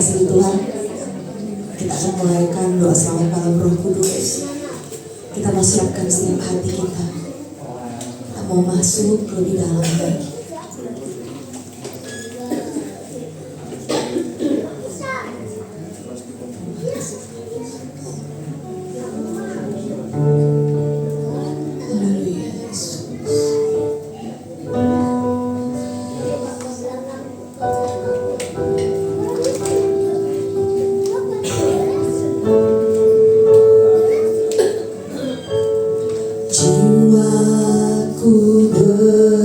kasih Tuhan, kita akan mulaikan doa selamat malam Roh Kudus. Kita mau siapkan setiap hati kita. Kita mau masuk lebih dalam lagi. Selalu bekerja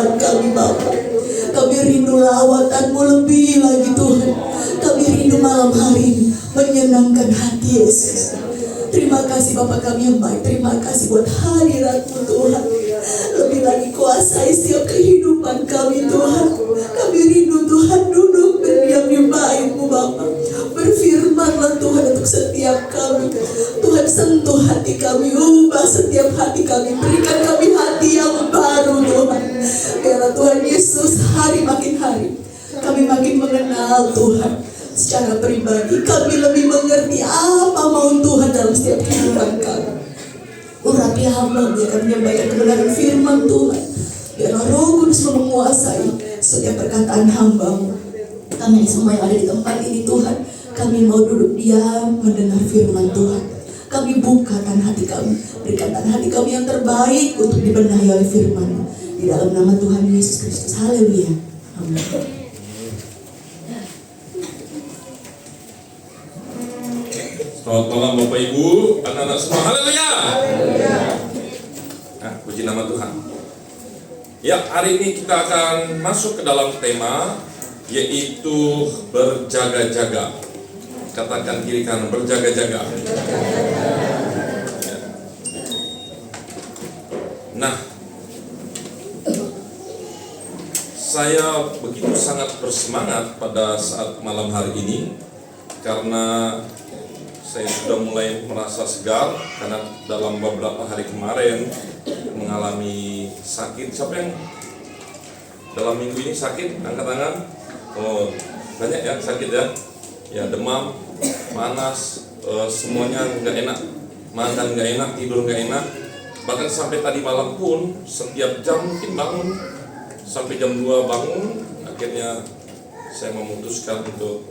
kehidupan kami Bapa. Kami rindu lawatan-Mu lebih lagi Tuhan. Kami rindu malam hari ini menyenangkan hati Yesus. Terima kasih Bapa kami yang baik. Terima kasih buat hadirat-Mu Tuhan. Lebih lagi kuasai setiap kehidupan kami Tuhan. Kami rindu Tuhan duduk berdiam di bait-Mu Bapa. Berfirmanlah Tuhan untuk setiap kami. Tuhan sentuh hati kami, ubah setiap hati kami, berikan kami hati yang baru Tuhan. Biarlah Tuhan Yesus hari makin hari kami makin mengenal Tuhan secara pribadi. Kami lebih mengerti apa mau Tuhan dalam setiap kehidupan kami. Urapi hamba biar kami menyampaikan kebenaran firman Tuhan. Biarlah Roh Kudus menguasai setiap perkataan hamba-Mu. Kami semua yang ada di tempat ini Tuhan, kami mau duduk diam mendengar firman Tuhan. Kami bukakan hati kami, berikan hati kami yang terbaik untuk dibenahi oleh firman-Mu. Di dalam nama Tuhan Yesus Kristus. Haleluya. Amin. Selamat malam Bapak Ibu, anak-anak semua. Haleluya. Nah, puji nama Tuhan. Ya, hari ini kita akan masuk ke dalam tema, yaitu berjaga-jaga. Katakan kiri kanan, berjaga-jaga. Nah, saya begitu sangat bersemangat pada saat malam hari ini karena saya sudah mulai merasa segar karena dalam beberapa hari kemarin mengalami sakit. Siapa yang dalam minggu ini sakit? Angkat tangan. Oh, banyak ya sakit ya. Ya, demam, panas, semuanya nggak enak. Makan nggak enak, tidur nggak enak. Bahkan sampai tadi malam pun setiap jam mungkin bangun sampai jam 2 bangun. Akhirnya saya memutuskan untuk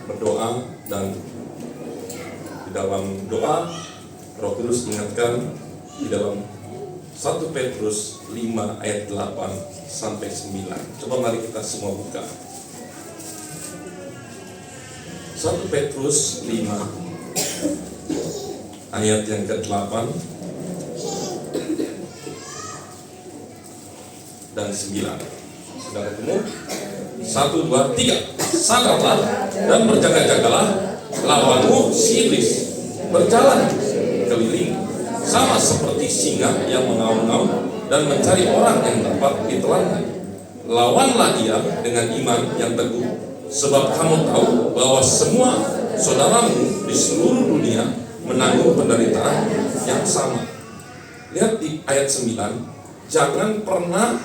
berdoa, dan di dalam doa Roh Kudus mengingatkan di dalam 1 Petrus 5 ayat 8 sampai 9. Coba mari kita semua buka 1 Petrus 5 ayat yang ke-8 dan 9. Sudah ketemu? 1, 2, 3. Sadarlah dan berjaga-jagalah, lawanmu si iblis berjalan keliling sama seperti singa yang mengaum-ngaum dan mencari orang yang dapat ditelannya. Lawanlah dia dengan iman yang teguh, sebab kamu tahu bahwa semua saudaramu di seluruh dunia menanggung penderitaan yang sama. Lihat di ayat 9, jangan pernah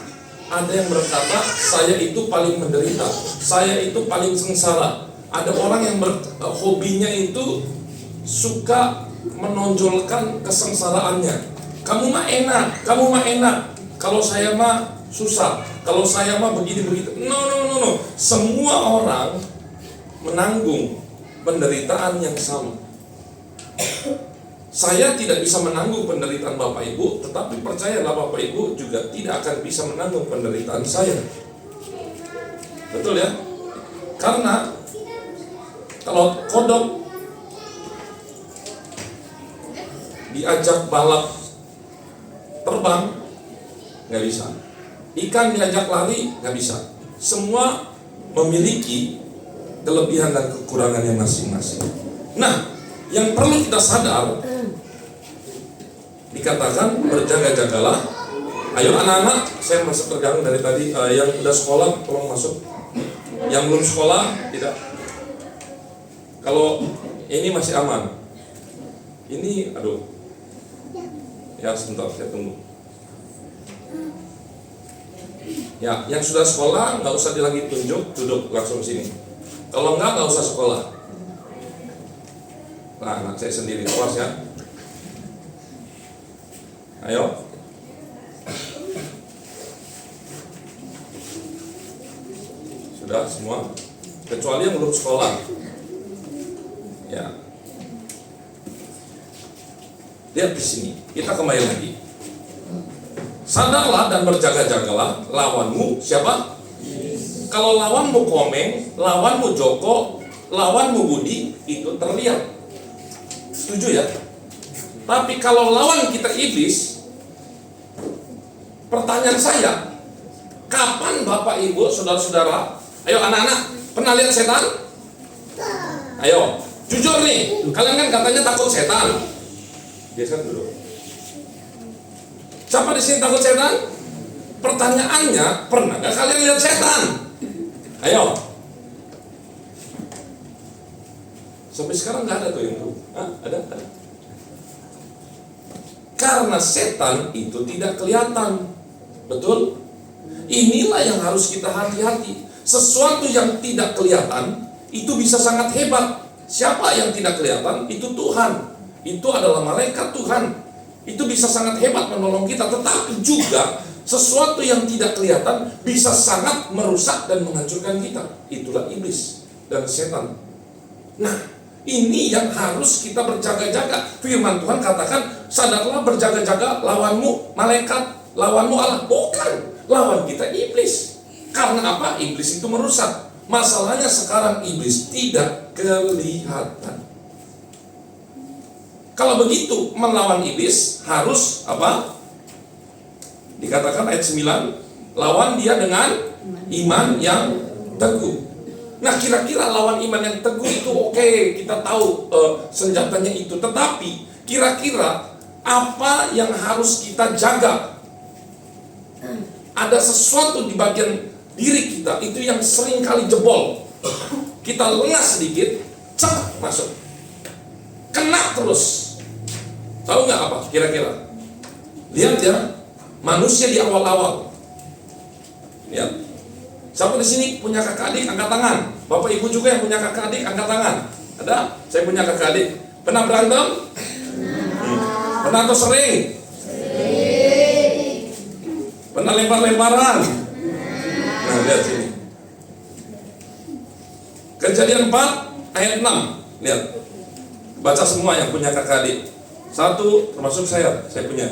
ada yang berkata saya itu paling menderita, saya itu paling sengsara. Ada orang yang hobinya itu suka menonjolkan kesengsaraannya. Kamu mah enak, kamu mah enak. Kalau saya mah susah, kalau saya mah begini begitu. No. Semua orang menanggung penderitaan yang sama. Saya tidak bisa menanggung penderitaan Bapak Ibu, tetapi percayalah Bapak Ibu juga tidak akan bisa menanggung penderitaan saya. Betul ya? Karena kalau kodok diajak balap terbang, nggak bisa. Ikan diajak lari, nggak bisa. Semua memiliki kelebihan dan kekurangannya masing-masing. Nah, yang perlu kita sadar, dikatakan berjaga-jagalah. Ayo anak-anak, saya masih terganggu dari tadi. Yang udah sekolah tolong masuk. Yang belum sekolah tidak. Kalau ini masih aman. Ini aduh. Ya sebentar saya tunggu. Ya, yang sudah sekolah nggak usah lagi tunjuk, duduk langsung sini. Kalau nggak usah sekolah. Nah, anak saya sendiri, puas ya. Ayo. Sudah semua, kecuali yang belum sekolah. Ya. Lihat di sini, kita kembali lagi. Sadarlah dan berjaga-jagalah, lawanmu siapa? Kalau lawanmu Komeng, lawanmu Joko, lawanmu Budi, itu terlihat. Setuju ya? Tapi kalau lawan kita iblis, pertanyaan saya, Kapan Bapak Ibu, saudara-saudara, ayo anak-anak, pernah lihat setan? Ayo, jujur nih, kalian kan katanya takut setan. Biasa dulu. Siapa di sini takut setan? Pertanyaannya, pernah nggak kalian lihat setan? Ayo. Sampai sekarang nggak ada tuh yang tahu. Ada? Karena setan itu tidak kelihatan. Betul? Inilah yang harus kita hati-hati. Sesuatu yang tidak kelihatan itu bisa sangat hebat. Siapa yang tidak kelihatan? Itu Tuhan. Itu adalah malaikat Tuhan. Itu bisa sangat hebat menolong kita. Tetapi juga sesuatu yang tidak kelihatan bisa sangat merusak dan menghancurkan kita. Itulah iblis dan setan. Nah, ini yang harus kita berjaga-jaga. Firman Tuhan katakan, sadarlah berjaga-jaga, lawanmu malaikat, lawanmu Allah. Bukan, lawan kita iblis. Karena apa? Iblis itu merusak. Masalahnya sekarang iblis tidak kelihatan. Kalau begitu, melawan iblis harus apa? Dikatakan ayat 9, lawan dia dengan iman yang teguh. Nah, kira-kira lawan iman yang teguh itu oke, kita tahu senjatanya itu. Tetapi kira-kira apa yang harus kita jaga? Ada sesuatu di bagian diri kita itu yang sering kali jebol. Kita lengah sedikit, cek masuk, kena terus. Tahu nggak apa kira-kira? Lihat ya, manusia di awal-awal. Lihat. Siapa di sini punya kakak adik, angkat tangan. Bapak ibu juga yang punya kakak adik, angkat tangan. Ada? Saya punya kakak adik. Pernah berantem? Pernah atau sering? Pernah lempar-lemparan? Nah, lihat sini. Kejadian 4 ayat 6. Lihat. Baca semua yang punya kakak adik. 1, termasuk saya punya.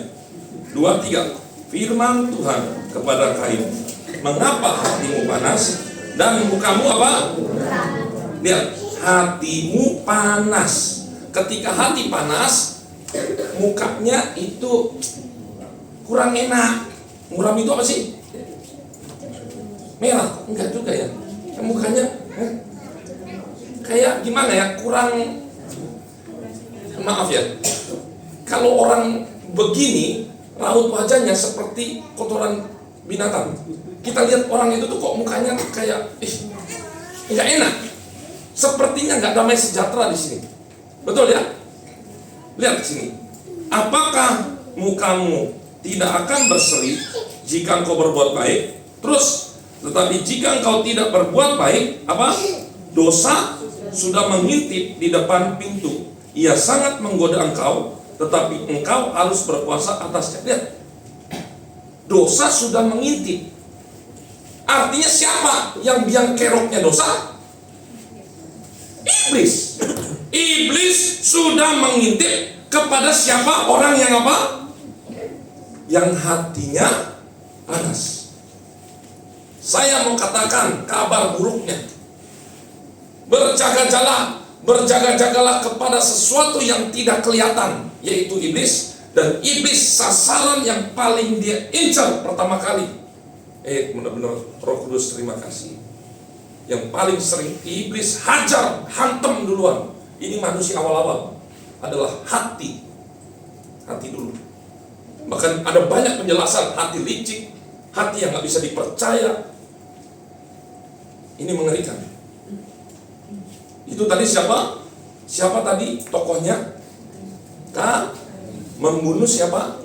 2, 3. Firman Tuhan kepada Kain, mengapa hatimu panas dan mukamu apa? Lihat, hatimu panas. Ketika hati panas, mukanya itu kurang enak. Muram itu apa sih? Merah? Enggak juga ya. Mukanya kayak gimana ya? Kurang, maaf ya. Kalau orang begini, raut wajahnya seperti kotoran binatang. Kita lihat orang itu tuh kok mukanya kayak nggak enak. Sepertinya nggak damai sejahtera di sini. Betul ya? Lihat di sini. Apakah mukamu tidak akan berseri jika engkau berbuat baik? Terus, tetapi jika engkau tidak berbuat baik, apa? Dosa sudah mengintip di depan pintu. Ia sangat menggoda engkau, tetapi engkau harus berpuasa atasnya. Lihat. Dosa sudah mengintip. Artinya siapa yang biang keroknya dosa? Iblis. Iblis sudah mengintip kepada siapa orang yang apa? Yang hatinya panas. Saya mau katakan kabar buruknya. Berjaga-jagalah kepada sesuatu yang tidak kelihatan, yaitu iblis. Dan iblis sasaran yang paling dia incar pertama kali. Benar-benar Roh Kudus terima kasih. Yang paling sering iblis hajar, hantam duluan. Ini manusia awal-awal adalah hati. Hati dulu. Bahkan ada banyak penjelasan, hati licik, hati yang gak bisa dipercaya. Ini mengerikan. Itu tadi siapa? Siapa tadi tokohnya? Membunuh siapa?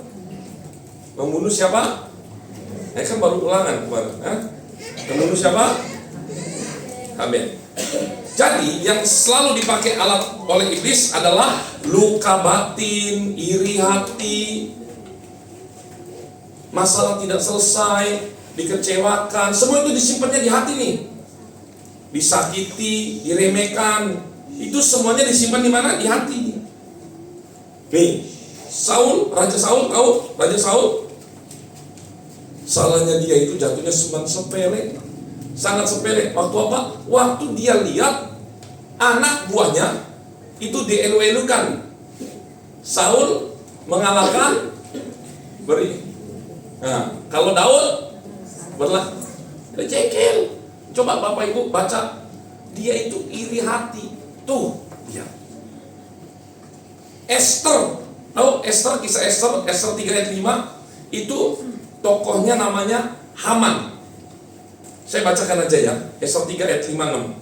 Membunuh siapa? Kan baru ulangan kemarin. Membunuh siapa? Amin. Jadi yang selalu dipakai alat oleh iblis adalah luka batin, iri hati, masalah tidak selesai, dikecewakan, semua itu disimpannya di hati nih. Disakiti, diremehkan, itu semuanya disimpan di mana? Di hati. Nih, Raja Saul, tahu? Raja Saul, salahnya dia itu jatuhnya cuma sepele, sangat sepele. Waktu apa? Waktu dia lihat anak buahnya itu dielu-elukan. Saul mengalahkan beri. Nah, kalau Daud berlah, dia jengkel. Coba Bapak Ibu baca, dia itu iri hati. Tuh dia. Esther, tahu Esther, kisah Esther 3 ayat 5, itu tokohnya namanya Haman. Saya bacakan aja ya, Esther 3 ayat 5-6.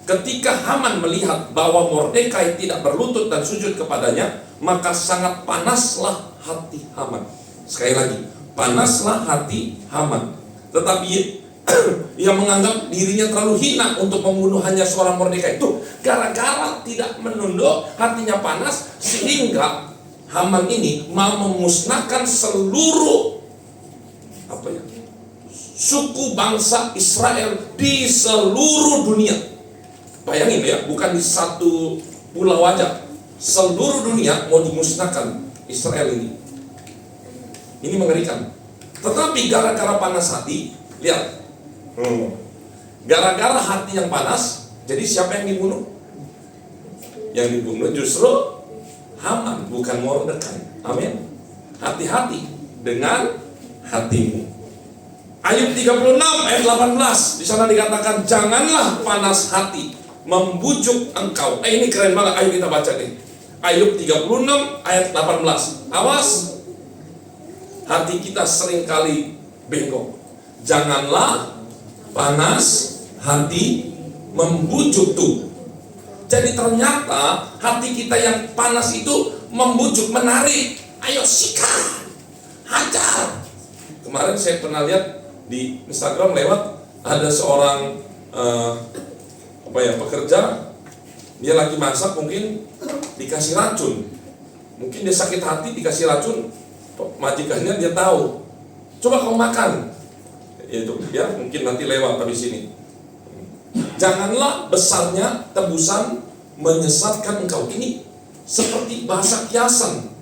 Ketika Haman melihat bahwa Mordekai tidak berlutut dan sujud kepadanya, maka sangat panaslah hati Haman. Sekali lagi, panaslah hati Haman. Tetapi ia menganggap dirinya terlalu hina untuk membunuh hanya seorang Mordekai. Itu gara-gara tidak menunduk, hatinya panas, sehingga Haman ini mau memusnahkan seluruh suku bangsa Israel di seluruh dunia. Bayangin ya, bukan di satu pulau aja, seluruh dunia mau dimusnahkan Israel ini. Ini mengerikan. Tetapi gara-gara panas hati, lihat, gara-gara hati yang panas, jadi siapa yang dibunuh? Yang dibunuh justru Haman, bukan Mordekai. Amin. Hati-hati dengan hatimu. Ayub 36 ayat 18, di sana dikatakan, janganlah panas hati membujuk engkau. Ini keren banget, ayo kita baca nih. Ayub 36 ayat 18. Awas, hati kita seringkali bengkok. Janganlah panas hati membujuk tuh. Jadi ternyata hati kita yang panas itu membujuk, menarik. Ayo sikat, hajar. Kemarin saya pernah lihat di Instagram lewat, ada seorang pekerja, dia lagi masak, mungkin dikasih racun, mungkin dia sakit hati dikasih racun, majikannya dia tahu, coba kau makan, itu ya mungkin nanti lewat habis ini. Janganlah besarnya tebusan menyesatkan engkau. Ini seperti bahasa kiasan.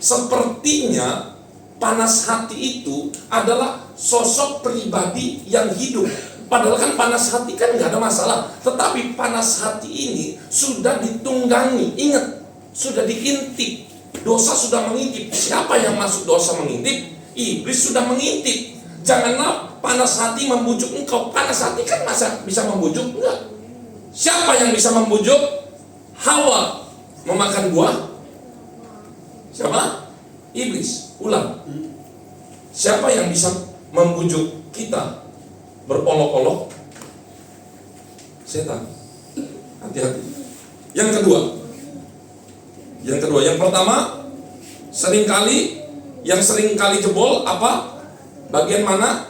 Sepertinya panas hati itu adalah sosok pribadi yang hidup. Padahal kan panas hati kan nggak ada masalah. Tetapi panas hati ini sudah ditunggangi. Ingat, sudah diintip. Dosa sudah mengintip. Siapa yang masuk dosa mengintip? Iblis sudah mengintip. Janganlah panas hati membujuk engkau. Panas hati kan masa bisa membujuk? Enggak. Siapa yang bisa membujuk Hawa memakan buah? Siapa? Iblis. Ulang. Siapa yang bisa membujuk kita berolok-olok? Setan. Hati-hati. Yang kedua, yang pertama, yang seringkali jebol apa? Bagian mana?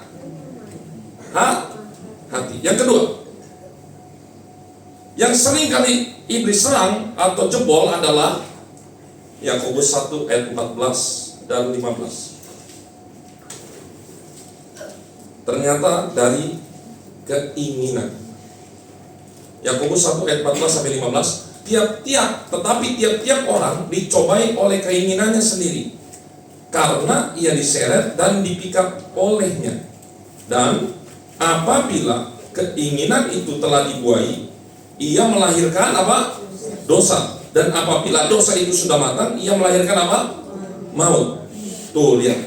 Hati. Yang kedua, yang seringkali iblis serang atau jebol adalah Yakobus 1 ayat 14 dan 15. Ternyata dari keinginan. Yakobus 1 ayat 14 sampai 15. Tiap-tiap orang dicobai oleh keinginannya sendiri, karena ia diseret dan dipikat olehnya. Dan apabila keinginan itu telah dibuai, ia melahirkan apa? Dosa. Dan apabila dosa itu sudah matang, ia melahirkan apa? Maut. Tuh lihat.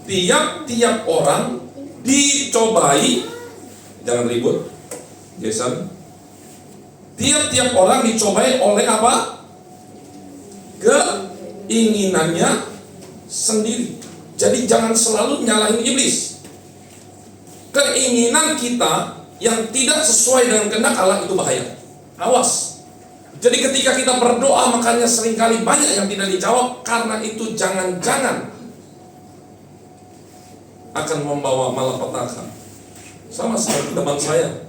Tiap-tiap orang dicobai, jangan ribut, Jason. Tiap-tiap orang dicobai oleh apa? Keinginannya sendiri. Jadi jangan selalu nyalahin iblis. Keinginan kita yang tidak sesuai dengan kehendak Allah itu bahaya. Awas. Jadi ketika kita berdoa, makanya seringkali banyak yang tidak dijawab, karena itu jangan-jangan akan membawa malapetaka. Sama seperti teman saya,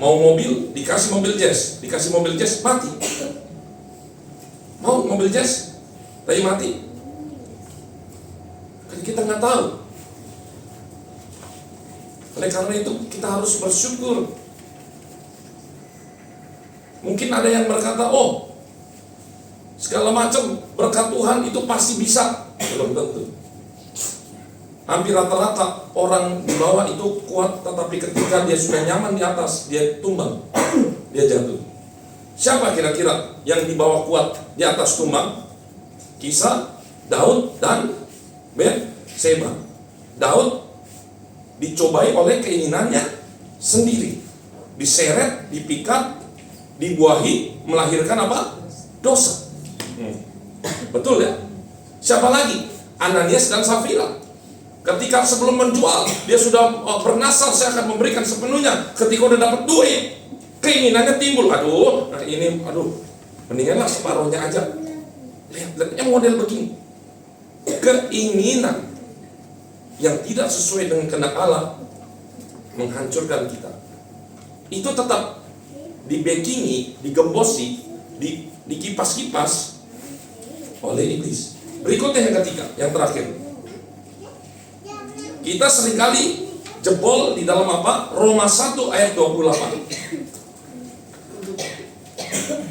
mau mobil, dikasih mobil jazz, mati. Mau mobil jazz, tapi mati. Kan kita nggak tahu. Oleh karena itu kita harus bersyukur. Mungkin ada yang berkata, oh, segala macam berkat Tuhan itu pasti bisa. Belum tentu. Hampir rata-rata orang di bawah itu kuat, tetapi ketika dia sudah nyaman di atas, dia tumbang, dia jatuh. Siapa kira-kira yang di bawah kuat, di atas tumbang? Kisah Daud dan Batseba. Daud dicobai oleh keinginannya sendiri, diseret, dipikat, dibuahi, melahirkan apa? Dosa. Betul ya? Siapa lagi? Ananias dan Safira. Ketika sebelum menjual, dia sudah bernasar, saya akan memberikan sepenuhnya. Ketika udah dapat duit, keinginannya timbul. Mendinganlah separuhnya aja. Lihat model begini. Keinginan yang tidak sesuai dengan kehendak Allah menghancurkan kita. Itu tetap dibekingi, digembosi, dikipas-kipas oleh iblis. Berikutnya yang ketiga, yang terakhir. Kita seringkali jebol di dalam apa? Roma 1 ayat 28.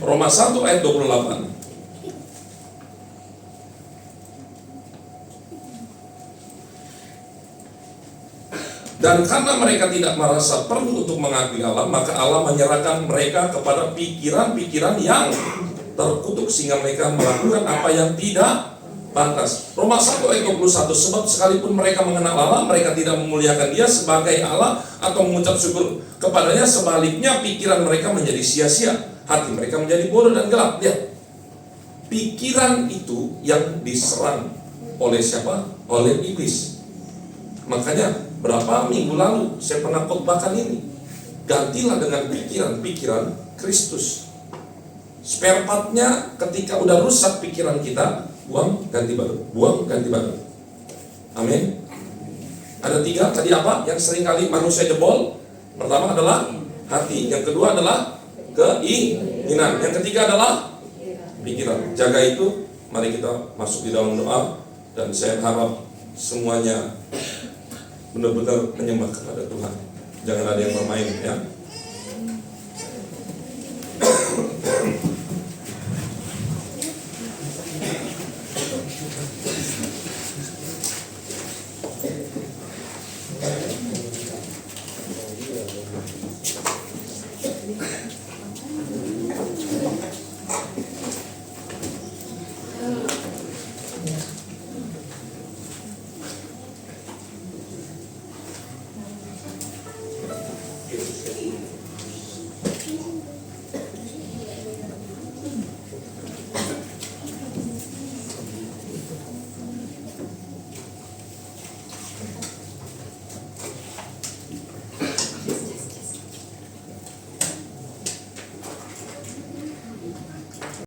Roma 1 ayat 28. Dan karena mereka tidak merasa perlu untuk mengakui Allah, maka Allah menyerahkan mereka kepada pikiran-pikiran yang terkutuk sehingga mereka melakukan apa yang tidak pantas. Roma 1 ayat 21, sebab sekalipun mereka mengenal Allah, mereka tidak memuliakan Dia sebagai Allah atau mengucap syukur kepadanya. Sebaliknya pikiran mereka menjadi sia-sia, hati mereka menjadi bodoh dan gelap. Lihat, pikiran itu yang diserang oleh siapa? Oleh iblis. Makanya berapa minggu lalu saya pernah khotbahkan ini. Gantilah dengan pikiran-pikiran Kristus. Spare partnya ketika udah rusak pikiran kita, buang ganti baru, buang ganti baru. Amin. Ada 3 tadi apa yang seringkali manusia jebol? Pertama adalah hati, yang kedua adalah keinginan, yang ketiga adalah pikiran. Jaga itu. Mari kita masuk di dalam doa, dan saya harap semuanya benar-benar menyembah kepada Tuhan. Jangan ada yang bermain ya.